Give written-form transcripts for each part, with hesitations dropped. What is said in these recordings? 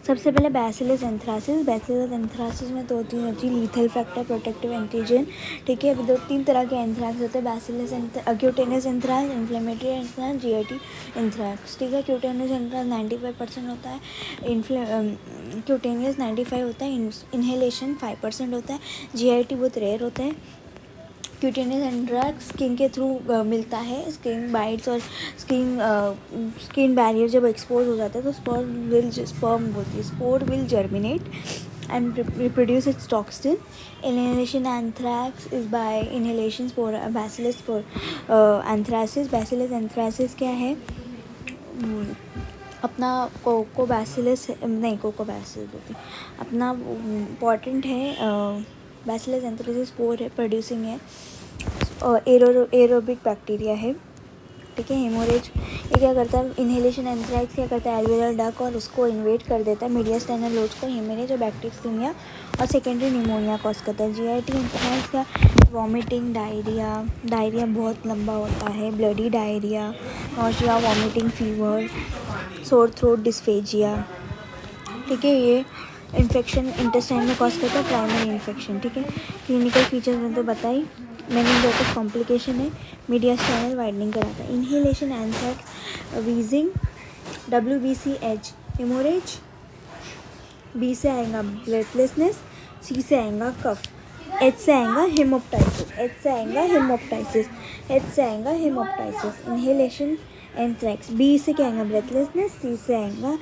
सबसे पहले bacillus anthracis. Bacillus anthracis में 2-3 होती है, लीथल फैक्टर, प्रोटेक्टिव एंटीजन। ठीक है, अभी 2-3 तरह के एंथ्रैक्स होते हैं, bacillus cutaneous anthrax, inflammatory anthrax, GIT anthrax. ठीक है, क्यूटेनियस एंथ्रैक्स 95% होता है, क्यूटेनियस 95 होता है, इन्हेलेशन 5% होता है, जीआईटी बहुत रेयर होता है। क्यूटेनियस एंथ्रैक्स स्किन के थ्रू मिलता है, स्किन बाइट्स और स्किन बैरियर जब एक्सपोज हो जाता है तो spore will germinate and reproduce its toxin. Inhalation anthrax is by inhalation spore bacillus spore anthracis. Bacillus anthracis क्या है? अपना कोकोबैसिलस नहीं, कोकोबैसिलस होती अपना इम्पॉर्टेंट है, बैसिलस एंथ्रासिस स्पोर है, प्रोड्यूसिंग है, एरोबिक बैक्टीरिया है। ठीक है, हेमोरेज ये क्या करता है? इन्हेलेशन एंथ्रैक्स क्या करता है? एल्वेओलर डक्ट और उसको इन्वेट कर देता है, मीडियास्टाइनल लोड्स को, हेमोरेज और बैक्टीरिया और सेकेंडरी निमोनिया कॉज करता है। जीआईटी एंथ्रैक्स का वॉमिटिंग, डायरिया बहुत लंबा होता है, bloody diarrhoea, nausea, vomiting, fever, sore throat, dysphagia. ठीक है, ये इन्फेक्शन इंटेस्टाइन में कॉज करता है, प्राइमरी इन्फेक्शन। ठीक है, क्लिनिकल फीचर्स में तो बताई, मेनिंजाइटिस कॉम्प्लिकेशन है, मीडियास्टाइनल वाइडनिंग कराता है। Inhalation anthrax wheezing, WBCH haemorrhage, B से आएगा ब्रेथलेसनेस, C से आएगा कफ, H से आएगा हेमोप्टाइसिस, इन्हेलेशन एंथ्रैक्स। B से क्या आएगा? ब्रेथलेसनेस। C से आएगा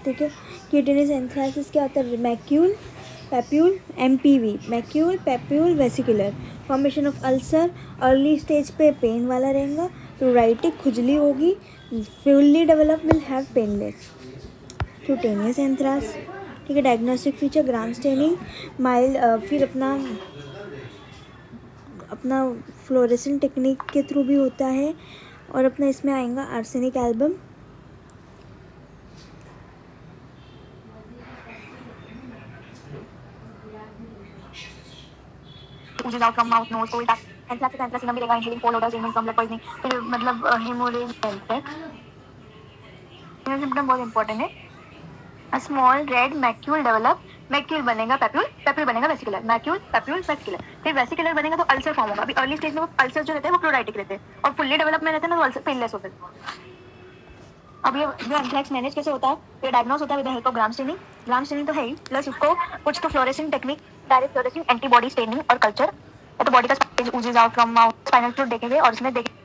ठीक है, क्यूटेनियस एंथ्रैसिस क्या होता है? Macule papule, MPV, macule papule vesicular, formation of ulcer, early stage पे पेन वाला रहेगा, प्लूराइटिक, खुजली होगी, fully develop will have painless. Cutaneous anthrax. ठीक है, diagnostic feature gram staining, mild, फिर अपना फ्लोरेसेंट टेक्निक के थ्रू भी होता है, और अपना इसमें आएगा arsenic album. oozes out from mouth, nose, cold, anthrax anthracinum मिलेगा, inhaling cold odours, even blood poisoning, फिर मतलब हेमोरेज, एंथ्रैक्स। ये सिम्टम बहुत इंपॉर्टेंट है। A small red macule develop, macule बनेगा पैप्यूल, पैप्यूल बनेगा वेसिकुलर, मैक्यूल पैप्यूल वेसिकुलर, फिर vesicular बनेगा तो अल्सर फॉर्म होगा। अभी अर्ली स्टेज में वो अल्सर जो रहते हैं वो प्लूराइटिक रहते हैं, और फुल्ली डेवलप में रहते हैं ना तो अल्सर पेनलेस होते हैं। अब ये जो एंथ्रैक्स मैनेज कैसे होता है? ये डायग्नोस होता है with the help of gram staining. Gram staining तो है ही, प्लस उसको कुछ तो fluorescent technique, direct fluorescent, antibody staining और कल्चर, या तो बॉडी का oozes out from mouth, spinal fluid देखेंगे और इसमें देखेंगे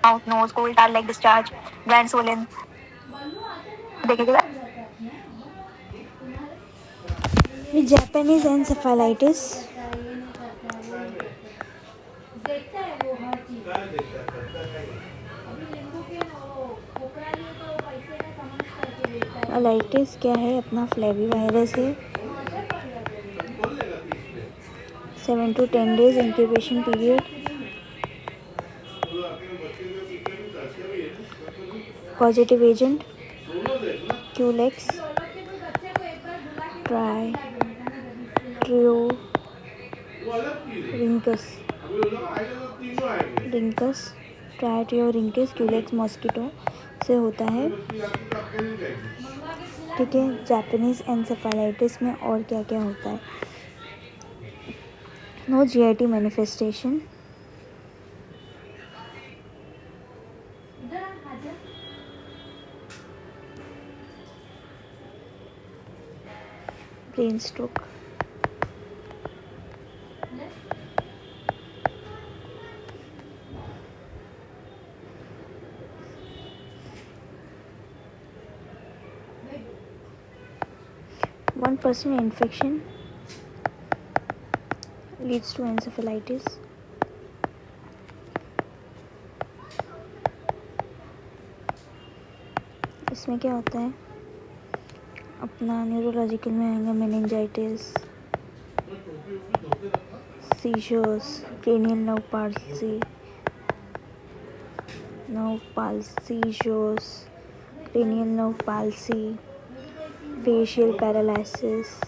mouth, nose, cold, tar, like discharge, gland swollen देखेंगे। Japanese encephalitis. एलाइटिस क्या है? अपना फ्लेवी वायरस है, 7 to 10 days incubation period. Positive agent Culex, tritaeniorhynchus Culex mosquito से होता है। ठीक है, जापानीज एन्सेफेलाइटिस में और क्या क्या होता है? No GIT manifestation, brain stroke. One percent infection leads to encephalitis. इसमें क्या होता है? अपना न्यूरोलॉजिकल में आएगा meningitis, seizures, cranial seizures, cranial nerve palsy, facial paralysis,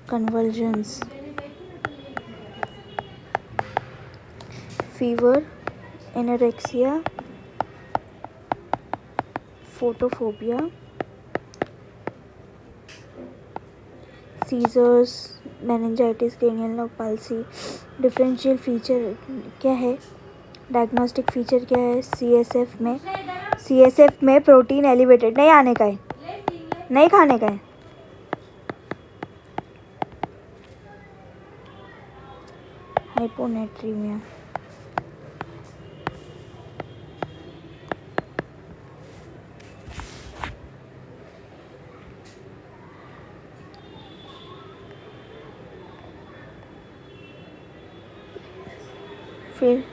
convulsions, fever, anorexia, photophobia, seizures, meningitis, cranial nerve palsy. Differential feature क्या है, diagnostic feature क्या है? सीएसएफ में प्रोटीन एलिवेटेड, नहीं आने का है, नहीं खाने का है। हाइपोनेट्रीमिया, फिर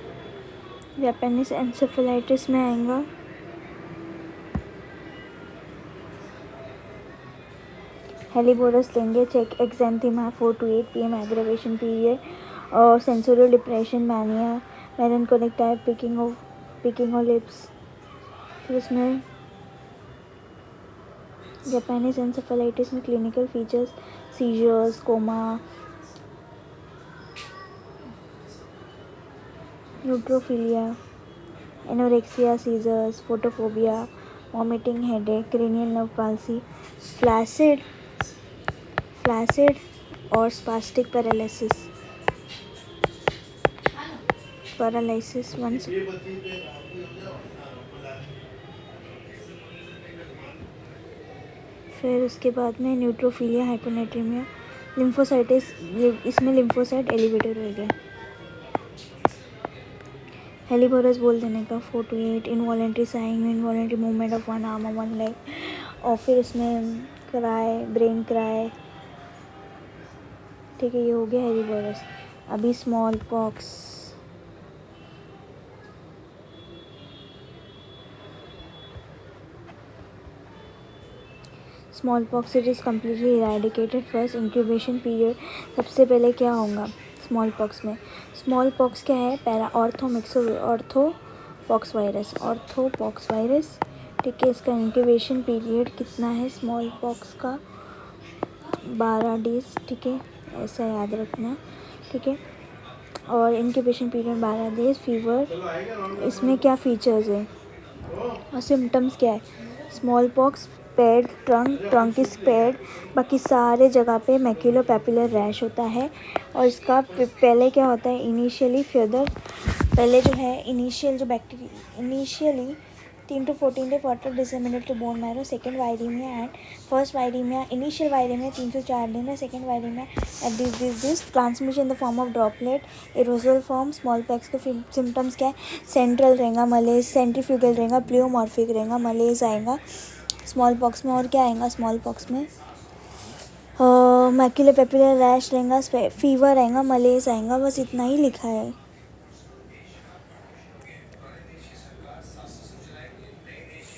जापानीज एन्सेफेलाइटिस में आएगा हेलीबोरस लेंगे, check exanthema 4 to 8 PM aggravation period और sensorial depression, mania, melancholic type, picking of lips. फिर उसमें जापानीज एन्सेफेलाइटिस में clinical features seizures, coma, neutrophilia, anorexia, seizures, photophobia, vomiting, headache, cranial nerve palsy, flaccid और spastic paralysis once. फिर उसके बाद में न्यूट्रोफिलिया, hyponatraemia, लिम्फोसाइटिस, इसमें लिम्फोसाइट एलिवेटेड हो गया। हेलीबोरस बोल देने का 4 to 8, involuntary saying, involuntary movement of one arm और वन लेग, और फिर उसमें क्राई, ब्रेन क्राई। ठीक है, ये हो गया हेलीबोरस। अभी small pox, it is completely eradicated. First incubation period, सबसे पहले क्या होगा स्मॉल पॉक्स में? स्मॉल पॉक्स क्या है? Orthopox virus. ठीक है, इसका इंक्यूबेशन पीरियड कितना है स्मॉल पॉक्स का? 12 डेज। ठीक है, ऐसा याद रखना। ठीक है, और इंक्यूबेशन पीरियड 12 डेज। फीवर, इसमें क्या फीचर्स है और सिम्टम्स क्या है? Small pox, pad, trunk is pad, बाकी सारे जगह पे मैक्यूलोपैपुलर रैश होता है। और इसका पहले क्या होता है? इनिशियली फीवर, पहले जो है initially 3 to 14 day water disseminate to bone marrow. Second viremia and first viremia, initial viremia 3 से 4 दिन है। Second viremia at this transmission in the form of droplet, aerosol form. Smallpox के symptoms क्या है? Central रहेगा मलेज, centrifugal रहेगा, pleomorphic रहेगा, मलेज आएगा स्मॉल पॉक्स में। और क्या आएगा स्मॉल पॉक्स में? मैक्यूलोपैपुलर रैश रहेगा, फीवर आएगा, मलेज आएगा, बस इतना ही लिखा है।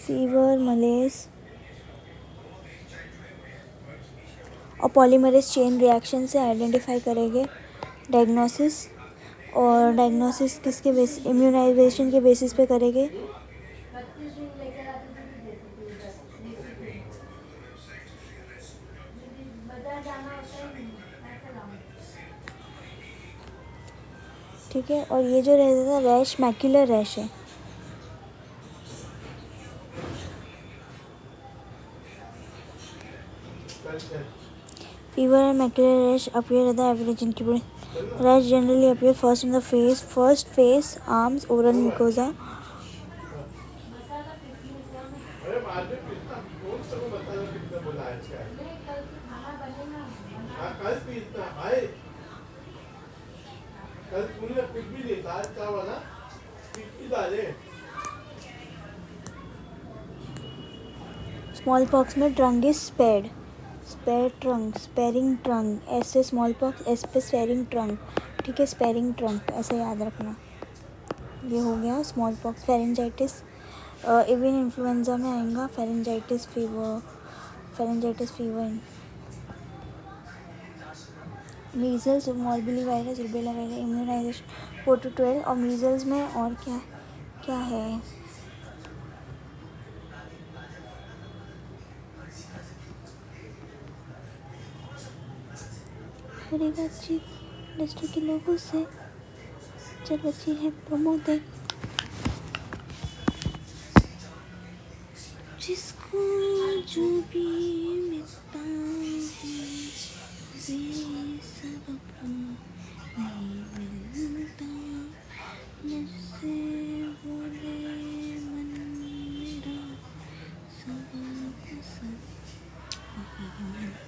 फीवर, मलेज और पॉलीमरेज चेन रिएक्शन से आइडेंटिफाई करेंगे डायग्नोसिस। और डायग्नोसिस किसके बेसिस? इम्यूनाइजेशन के बेसिस पे करेंगे। ठीक है, और ये जो रहता था रैश, मैक्यूलर रैश है। Fever and macular rash appear at the average incubation. Rash generally appear first in the face, arms, oral mucosa. Smallpox में trunk is spared. Sparing trunk, ऐसे स्मॉल पॉक्स, एस पे sparing trunk. ठीक है, sparing trunk ऐसे याद रखना। ये हो गया smallpox. Pharyngitis, avian influenza में आएगा pharyngitis fever, measles, morbilli virus, rubella virus, immunization 4 to 12। और मीजल्स में और क्या क्या है, मेरी बातचीत इंडस्ट्री के लोगों से चल बच्ची है प्रमोद है, जिसको जो भी मिलता है बेसबब नहीं मिलता, मुझसे बोले मन मेरा सबक सब नहीं मिलता।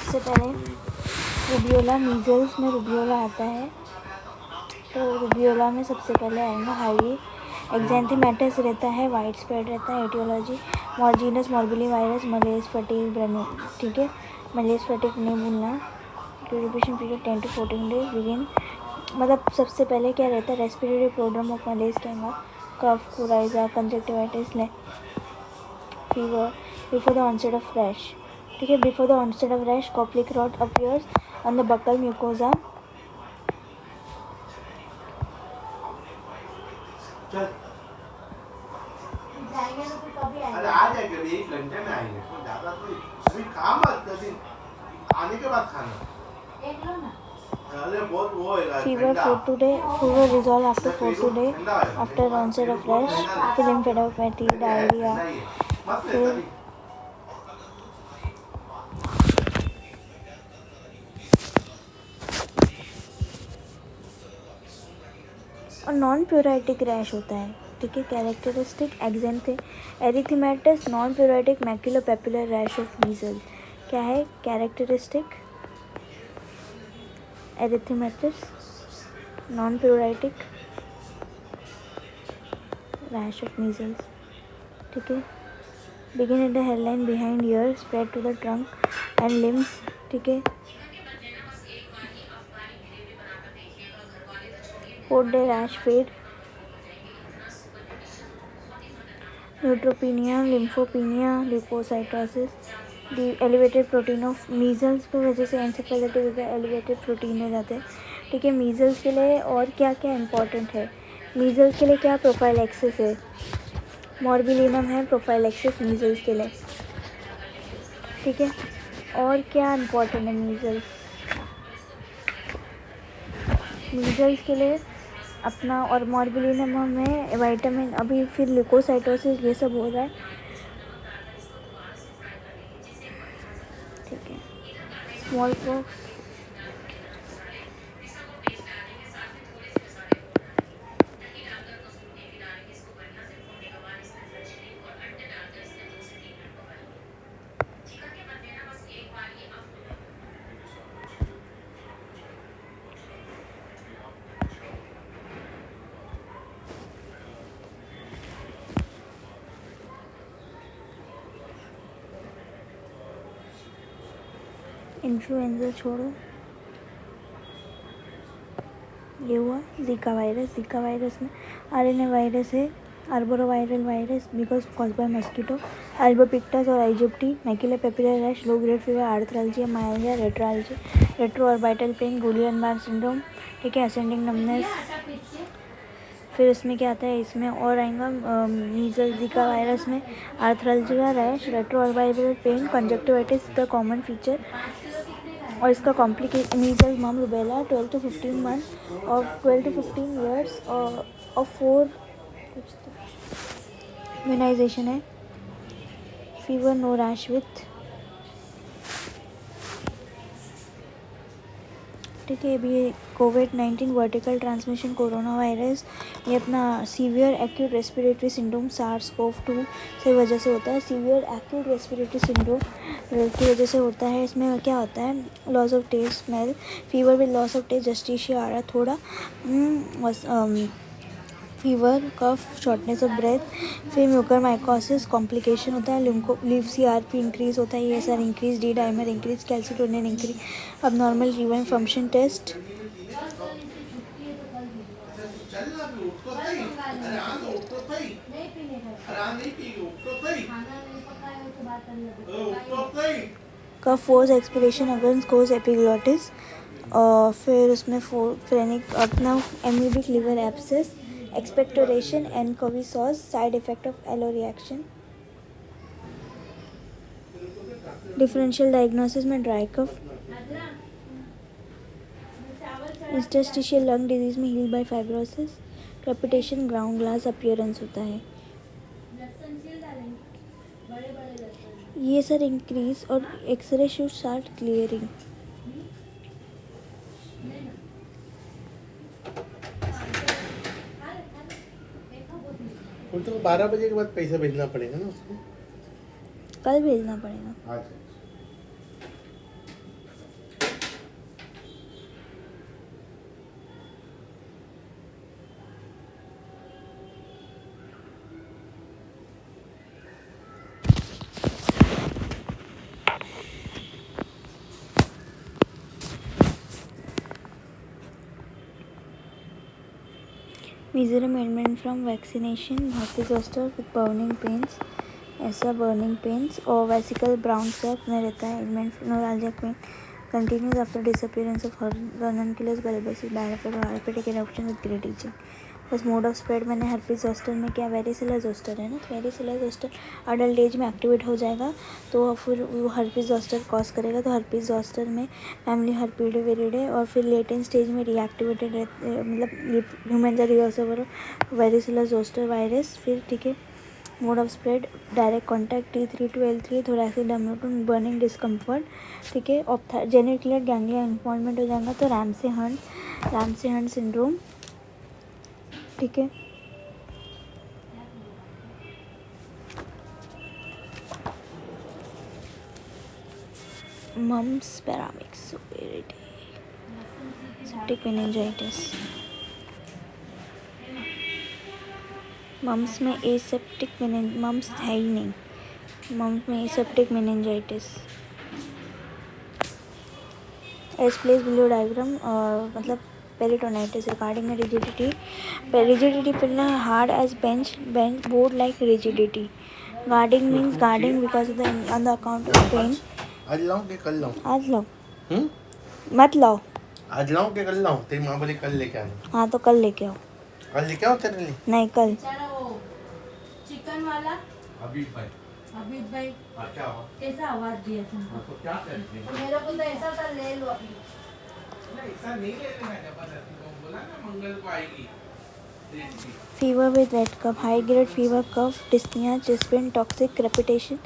सबसे पहले रूबियोला, मीजल्स में रूबियोला आता है, तो रूबियोला में सबसे पहले आएगा हाईवी एक्जेंथेमेटिस रहता है, वाइड स्प्रेड रहता है। एटियोलॉजी मॉर्जिनस मॉर्बिली वायरस, मलेज फटीग ब्रेनो, ठीक है, मलेज फटीग नहीं भूलना। Duration period 10 to 14 days। Begin मतलब सबसे पहले क्या रहता है, रेस्पिरेटरी प्रोग्राम ऑफ मलेज के अंदर cough, coryza, conjunctivitis, fever before the onset of rash, ठीक है। Before the onset of rash Koplik रॉट appears on the buccal mucosa. अरे आ जाएंगे, 1 घंटे में आएंगे, तो ज़्यादा तो अभी काम मत कभी आने के बाद खाना। अरे बहुत वो है Fever 4 to day, fever resolve after 4 to day after onset of rash, फिर lymphadenopathy, diarrhea, फिर और नॉन प्यूराइटिक रैश होता है, ठीक है। Characteristic exanthem erythematous non pruritic maculopapular rash of measles, क्या है characteristic erythematous non pruritic rash of measles, ठीक है। Begin at the headline behind ear, spread to the trunk and limbs, ठीक है। 4 day rash fade, neutropenia, lymphopenia, leucocytosis, the elevated protein of measles की वजह से encephalitis होता है, elevated protein हो जाते हैं, ठीक है। मीजल्स के लिए और क्या क्या इंपॉर्टेंट है, मीजल्स के लिए क्या प्रोफाइलैक्सिस है, मॉर्बिलिनम है प्रोफाइलैक्सिस मीजल्स के लिए, ठीक है। और क्या इंपॉर्टेंट है मीजल्स के लिए अपना, और मॉर्बिलिनम में विटामिन, अभी फिर ल्यूकोसाइटोसिस ये सब हो रहा है, ठीक है। स्मॉल पॉक्स, इन्फ्लुएंजा छोड़ो, ये हुआ जीका वायरस में आरएनए वायरस है, arboviral virus because cause by mosquito, albopictus और aegypti, maculopapular rash, low grade fever, arthralgia, myalgia, retroorbital pain, Guillain Barre syndrome, ठीक है, असेंडिंग नमनेस। फिर इसमें क्या आता है, इसमें और आएगा मीजल्स, जीका वायरस में arthralgia, rash, retroorbital pain, conjunctivitis the common feature, और इसका कॉम्प्लिकेट मीजल्स, मम, रुबेला 12 to 15 months और 12 to 15 years और 4 इम्यूनाइजेशन है। फीवर, नो रैश विथ ठीक है। अभी कोविड-19 वर्टिकल ट्रांसमिशन कोरोना वायरस, ये अपना severe acute respiratory syndrome SARS-CoV-2 से वजह से होता है। सीवियर एक्यूट रेस्पिरेटरी सिंड्रोम की वजह से होता है। इसमें क्या होता है, loss of taste, smell, fever with loss of taste, जस्टिशिया आ रहा थोड़ा, fever, cough, shortness of breath, फिर म्यूकरमाइकोसिस कॉम्प्लिकेशन होता है, लिव CRP इंक्रीज होता है, ESR increase, D dimer increase, calcitonin increase, अब नॉर्मल लीवर फंक्शन टेस्ट। चलना भी उठ तो सही, अरे हाँ तो उठ तो सही, अरे हाँ नहीं पी उठ तो सही, उठ तो सही। Cough force expiration against closed epiglottis, और फिर उसमें फ्रेनिक अपना एमीबिक लिवर एब्सेस, एक्सपेक्टोरेशन एंड कवी सॉस, साइड इफेक्ट ऑफ एलो रिएक्शन। डिफरेंशियल डायग्नोसिस में dry cough, interstitial lung disease में heal by fibrosis, crepitation, ground glass appearance होता है। ये सर इंक्रीज और एक्सरे शुड स्टार्ट क्लियरिंग। तो 12 बजे के बाद पैसा भेजना पड़ेगा ना उसको, कल भेजना पड़ेगा। आज Major amendment from vaccination, herpes zoster with burning pains, ऐसा burning pains और vesical brown sac में रहता है, ailment neuralgic pain continues after disappearance of ranunculus bulbosus, bifid और herpetic eruption with great itching। बस मोड ऑफ स्प्रेड मैंने herpes zoster में क्या, वेरिसिलर जोस्टर है ना, तो वेरिसिलर जोस्टर अडल्ट एज में एक्टिवेट हो जाएगा तो फिर वो herpes zoster कॉज करेगा। तो herpes zoster में फैमिली herpes विरिडे और फिर लेटेंट स्टेज में रीएक्टिवेटेड मतलब ह्यूमन जा रिवर्सर वेरिसिलर जोस्टर वायरस। फिर ठीक है, mode of spread direct contact T3 to L3, thoracic dermatome, burning discomfort, ठीक है। और जेनिकुलर गैंग्लिया इन्वॉल्वमेंट हो जाएगा तो रैमसे हंट सिंड्रोम, ठीक है। Mumps, paramyxo, severity, septic meningitis. Mumps में एसेप्टिक मम्स है ही नहीं, मम्स में aseptic meningitis. As place below diagram, और मतलब पेरिटोनाइटिस रिगार्डिंग rigidity पिलना hard as bench board like rigidity। Guarding means guarding because of the on the account of pain. आज लाऊं कि कल लाऊं? आज लाओ, मत लाओ। आज लाऊं कि कल लाऊं? तेरी माँ बोली कल लेके आना। हाँ तो कल लेके आओ। कल लेके आओ तेरे लिए? नहीं कल। चिकन वाला हबीब भाई क्या हुआ? कैसा आवाज दिया तुमको? तो क्या करते हैं? मेरे को तो ऐसा था, ले लो अभी। नहीं ऐसा नहीं ले लेना, जबरदस्ती को बोला ना मंगल को आएगी। Fever with red cough, high grade fever, cough, dyspnoea, chest pain, toxic, crepitation,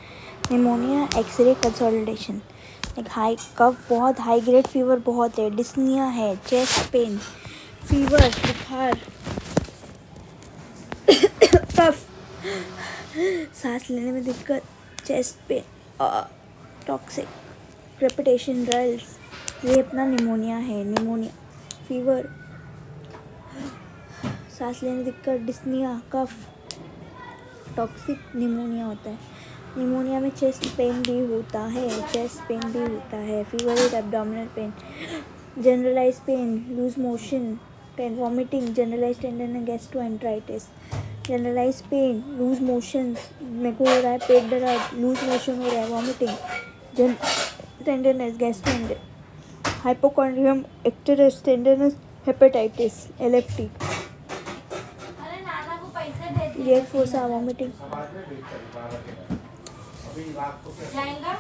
pneumonia, x-ray consolidation. एक हाई कफ बहुत, हाई ग्रेड फीवर बहुत है, डिस्निया है, चेस्ट पेन, फीवर, बुखार, कफ, सांस लेने में दिक्कत, चेस्ट पेन, टॉक्सिक, क्रेपिटेशन, रल्स, ये अपना निमोनिया है। निमोनिया, फीवर, सांस लेने में दिक्कत, डिस्निया, कफ, टॉक्सिक, निमोनिया होता है। निमोनिया में चेस्ट पेन भी होता है, fever with abdominal pain, generalize pain, loose motion, vomiting, generalize tenderness, gastroenteritis, generalize pain, loose motions, मेरे को हो रहा है पेट दर्द, लूज मोशन हो रहा है, vomiting, tenderness, gastroenteritis, hypochondrium, icterus, tenderness, hepatitis, LFT, अरे नाना को पैसे दे दिए। लियर फोसा, वॉमिटिंग, जाएगा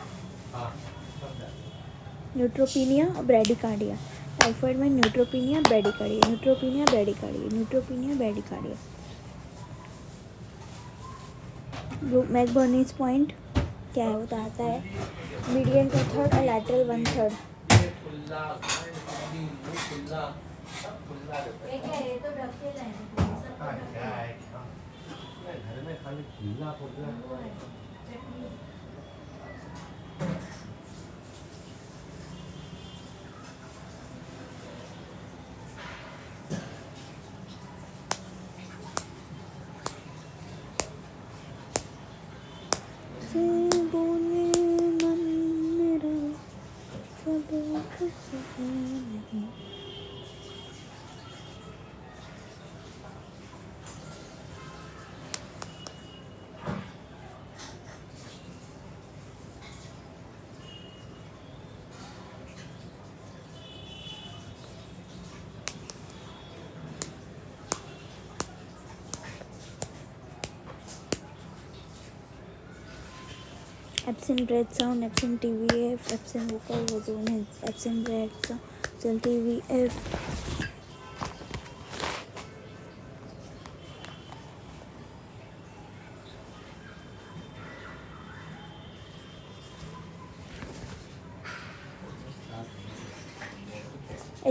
न्यूट्रोपीनिया, ब्रेडिकार्डिया। टाइफाइड में neutropenia, bradycardia, neutropenia, bradycardia, neutropenia, bradycardia. McBurney's point क्या है, बताता है मीडियन 2/3 और लैटरल 1/3। खुला मुंह खुला सब खुला रहता ये है। क्या है? ये तो ढकेल है, सब हाँ, ढकेल क्या है। है अपने घर में खाली खुला खुला वो है, चटनी। से बोले मन मेरा सब कुछ है नहीं। Absent breath sound, absent TVF, absent vocal resonance, absent breath sound, absent TVF.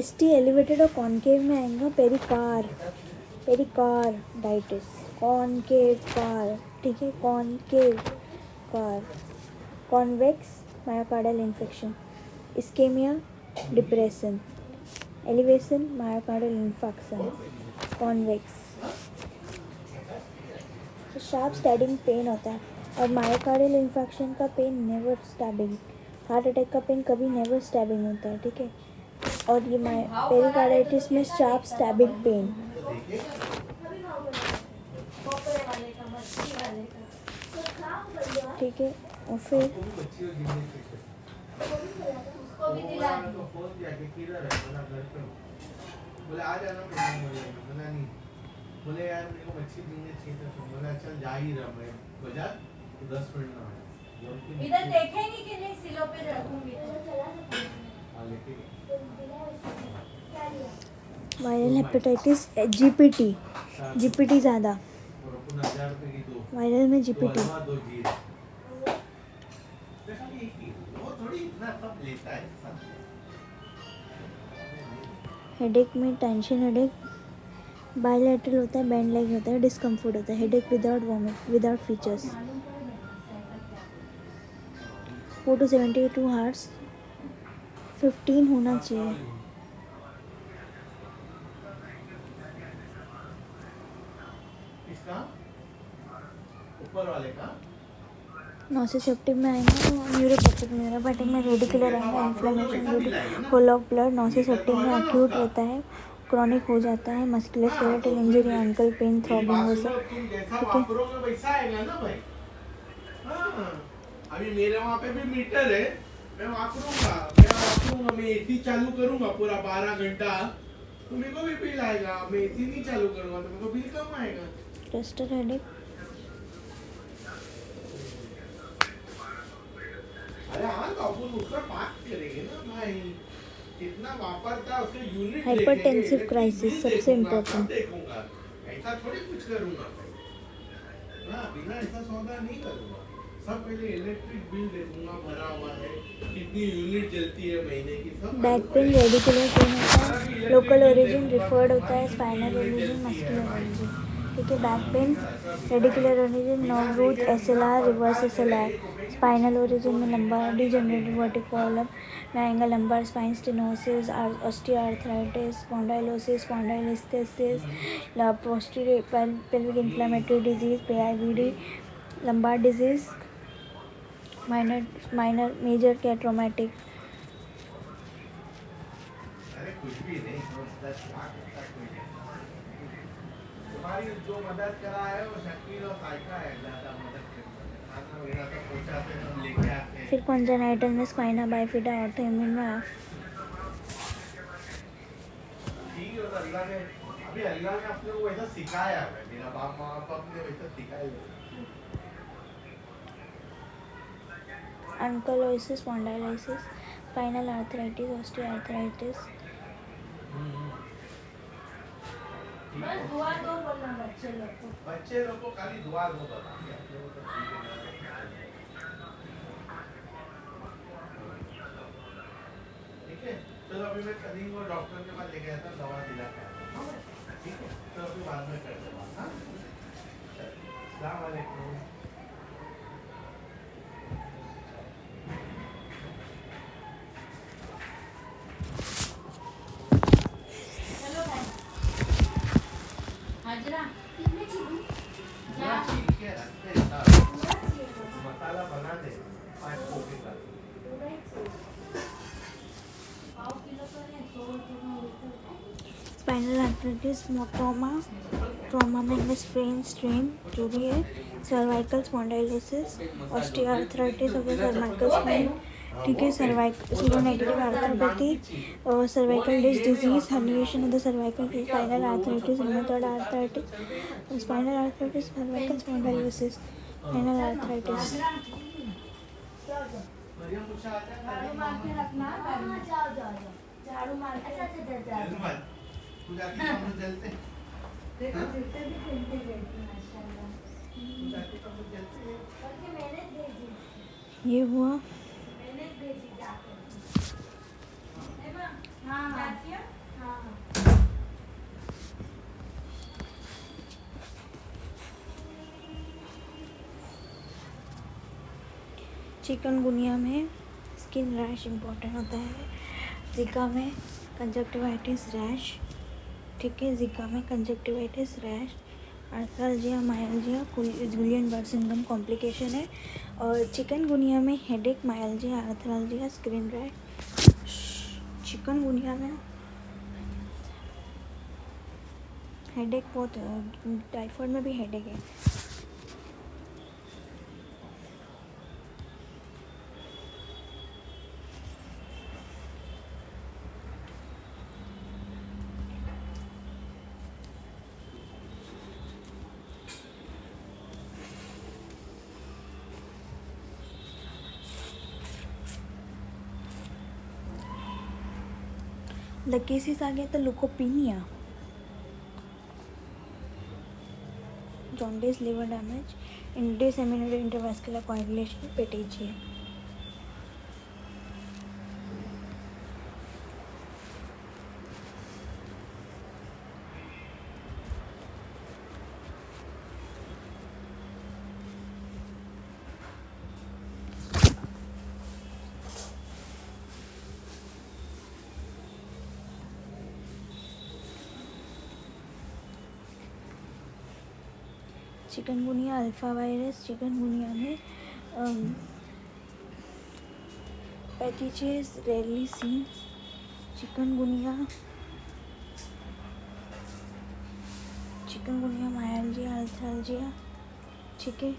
ST elevated और कॉनकेव में आएगा पेरिकार डाइटिस कॉनकेव कार, ठीक है, concave car, convex myocardial infection, ischemia depression, elevation myocardial infection, convex sharp stabbing pain होता है और myocardial infection का pain never stabbing, heart attack का पेन कभी नेवर स्टैबिंग होता है, ठीक है। और ये पेरिकार्डाइटिस में शार्प स्टैबिंग पेन, खोपरे वाले का, मछली वाले का। ठीक है। और फिर उसको भी दिला दी। फोन किया कि किधर है, बोला घर पे हूँ। बोले आ जाना, बोला नहीं, बोले यार मेरे को मच्छी झींगे चाहिए था, तो बोला चल जा ही रहा मैं बाजार, तो 10 मिनट में आया। इधर देखेंगे कि नहीं, सिलो पे रखूंगी तो। हाँ, लेके वायरल हेपेटाइटिस जीपीटी ज़्यादा, और अपन 1000 रुपए की दो वायरल में जीपीटी, दो जीरे खाली एक ही, वो थोड़ी इतना सब लेता है सब। हेडेक में टेंशन हेडेक, बायलैटरल होता है, बैंड लाइक होता है, डिस्कम्फर्ट होता है, headache without vomit without features, 4 to 72 hours, 15 होना चाहिए। इसका ऊपर वाले का नोसिसेप्टिव में आएंगे न्यूरोपैथिक में रेडिकुलर आएंगे, inflammation due to full of blood, nociceptive में एक्यूट रहता है, क्रॉनिक हो जाता है, muscular skeletal injury, ankle pain, throbbing वो सब, तुम जैसा ठीक है। वापरोगे वैसा आएगा ना भाई। हाँ, अभी मेरे वहाँ पे भी मीटर है, मैं वापरूंगा, मैं एसी चालू करूंगा पूरा 12 घंटा, तो मेरे को भी बिल आएगा। मैं एसी नहीं चालू करूंगा तो मेरे को बिल कम आएगा। क्लस्टर हेडेक, अरे हाँ, तो अपन उसका बात करेंगे ना भाई, कितना वापरता है उसके यूनिट, हाइपरटेंसिव क्राइसिस सबसे इम्पोर्टेंट, देखूंगा, ऐसा थोड़ी कुछ करूंगा भाई ना, बिना ऐसा सौदा नहीं करूंगा। सब पहले इलेक्ट्रिक बिल देखूंगा, भरा हुआ है, कितनी यूनिट जलती है महीने की, सब बैक पेन रेडिकुलर पेन होता है, लोकल ओरिजिन रिफर्ड होता है, स्पाइनल ओरिजिन, मस्कुलर ओरिजिन, ठीक है। Back pain radicular origin nerve root, SLR reverse SLR, spinal origin में लंबार डिजनरेटिव वर्टिकॉलम में आएगा, lumbar spine stenosis, osteoarthritis, spondylosis, spondylolisthesis, posterior pelvic inflammatory disease, PIVD, lumbar disease, minor major क्या traumatic. अरे कुछ भी नहीं, 10 लाख तक कोई नहीं। तुम्हारी जो मदद करा है वो शकील और साइका है, ज्यादा मदद करना वगैरह सब पहुंचाते हैं, हम लेके आते हैं। फिर कॉन्जेनाइटल में स्पाइना बाइफिडा, ऑटोइम्यून में ठीक है, तो अल्लाह ने अपने को वैसा सिखाया है, मेरा बाप माँ बाप ने वैसा सिखाया है। अनकलोसिस, स्पॉन्डाइलिसिस, स्पाइनल आर्थराइटिस, ऑस्टियोआर्थराइटिस, बस दुआ दो बोलना बच्चे लोग को खाली दुआ दो बता दिया, अपने को तो ठीक है। अभी मैं कल वो डॉक्टर के पास ले गया था, दवा दिला के आया था, ठीक है, तो फिर बाद में करते हैं बात, हाँ? अस्सलाम वालेकुम। चलो भाई हाजरा पूरा चीर के रखते हैं साथ, मसाला बना दे 5 कॉपी का। पाव किलो तो नहीं 100 रुपये में होता है। स्पाइनल आर्थराइटिस, ट्रॉमा में स्प्रेन, स्ट्रेन जो भी है, cervical spondylosis, osteoarthritis of the cervical spine, ठीक है, seronegative arthropathy, cervical disc disease, herniation of the cervical, spinal arthritis, rheumatoid arthritis, spinal arthritis, cervical spondylosis, spinal arthritis. Mariam कुछ आ झाड़ू मार के रखना। हाँ, जाओ झाड़ू मार के मत तू जाके कमरे जलते हैं, देखो जूते भी पहनते रहती हैं माशाल्लाह। तू जाके कमरे जलते हैं। बल्कि मैंने भेजी ये हुआ जाकर। है ना? हाँ जाती है? हाँ चिकनगुनिया में स्किन रैश इम्पोर्टेंट होता है, जिका में कंजक्टिवाइटिस रैश, ठीक है, जिका में conjunctivitis rash, arthralgia, myalgia, Guillain Barre syndrome complication है, और चिकनगुनिया में headache, myalgia, arthralgia, skin rash. Chikungunya में हेडेक बहुत, टाइफाइड में भी हेडेक है। केसेस आ गया तो leucopenia, jaundice, liver damage, disseminated intravascular coagulation, petechiae. Chikungunya alpha virus, chikungunya में petechiae rarely seen, chikungunya myalgia, arthralgia, ठीक है।